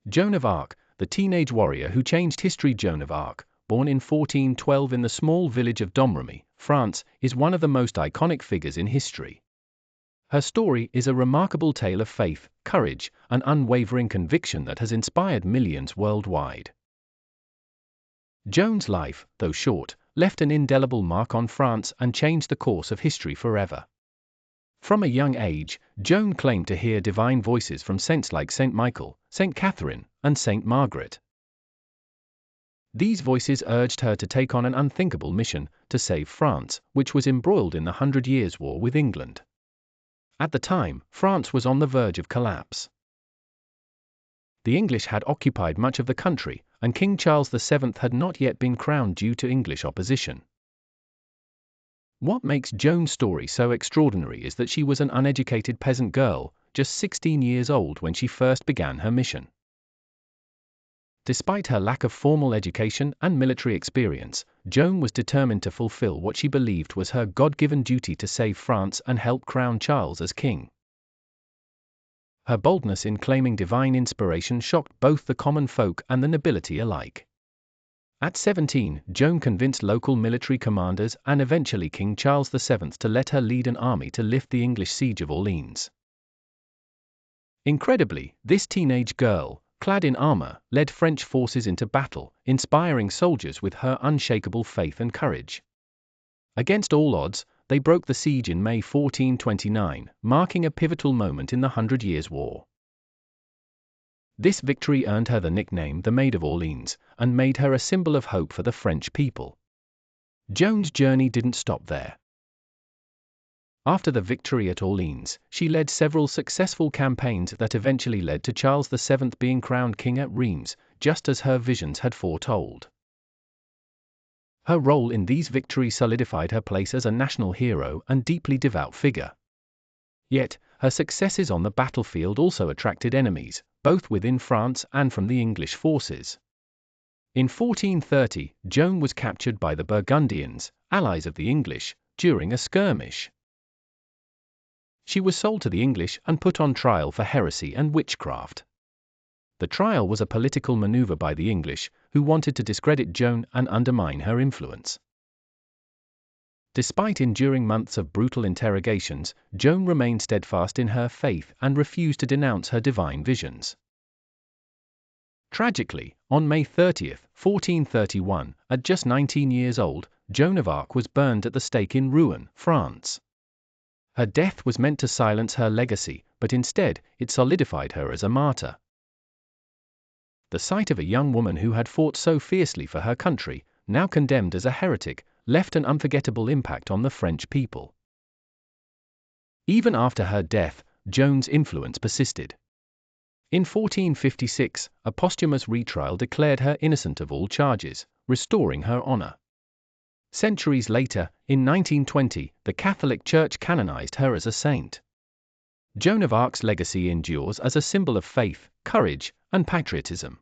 Joan of Arc, the teenage warrior who changed history. Joan of Arc, born in 1412 in the small village of Domremy, France, is one of the most iconic figures in history. Her story is a remarkable tale of faith, courage, and unwavering conviction that has inspired millions worldwide. Joan's life, though short, left an indelible mark on France and changed the course of history forever. From a young age, Joan claimed to hear divine voices from saints like Saint Michael, Saint Catherine, and Saint Margaret. These voices urged her to take on an unthinkable mission, to save France, which was embroiled in the 100 Years' War with England. At the time, France was on the verge of collapse. The English had occupied much of the country, and King Charles VII had not yet been crowned due to English opposition. What makes Joan's story so extraordinary is that she was an uneducated peasant girl, just 16 years old when she first began her mission. Despite her lack of formal education and military experience, Joan was determined to fulfill what she believed was her God-given duty to save France and help crown Charles as king. Her boldness in claiming divine inspiration shocked both the common folk and the nobility alike. At 17, Joan convinced local military commanders and eventually King Charles VII to let her lead an army to lift the English siege of Orleans. Incredibly, this teenage girl, clad in armor, led French forces into battle, inspiring soldiers with her unshakable faith and courage. Against all odds, they broke the siege in May 1429, marking a pivotal moment in the 100 Years' War. This victory earned her the nickname the Maid of Orleans, and made her a symbol of hope for the French people. Joan's journey didn't stop there. After the victory at Orleans, she led several successful campaigns that eventually led to Charles VII being crowned king at Reims, just as her visions had foretold. Her role in these victories solidified her place as a national hero and deeply devout figure. Yet, her successes on the battlefield also attracted enemies, both within France and from the English forces. In 1430, Joan was captured by the Burgundians, allies of the English, during a skirmish. She was sold to the English and put on trial for heresy and witchcraft. The trial was a political maneuver by the English, who wanted to discredit Joan and undermine her influence. Despite enduring months of brutal interrogations, Joan remained steadfast in her faith and refused to denounce her divine visions. Tragically, on May 30, 1431, at just 19 years old, Joan of Arc was burned at the stake in Rouen, France. Her death was meant to silence her legacy, but instead, it solidified her as a martyr. The sight of a young woman who had fought so fiercely for her country, now condemned as a heretic, left an unforgettable impact on the French people. Even after her death, Joan's influence persisted. In 1456, a posthumous retrial declared her innocent of all charges, restoring her honor. Centuries later, in 1920, the Catholic Church canonized her as a saint. Joan of Arc's legacy endures as a symbol of faith, courage, and patriotism.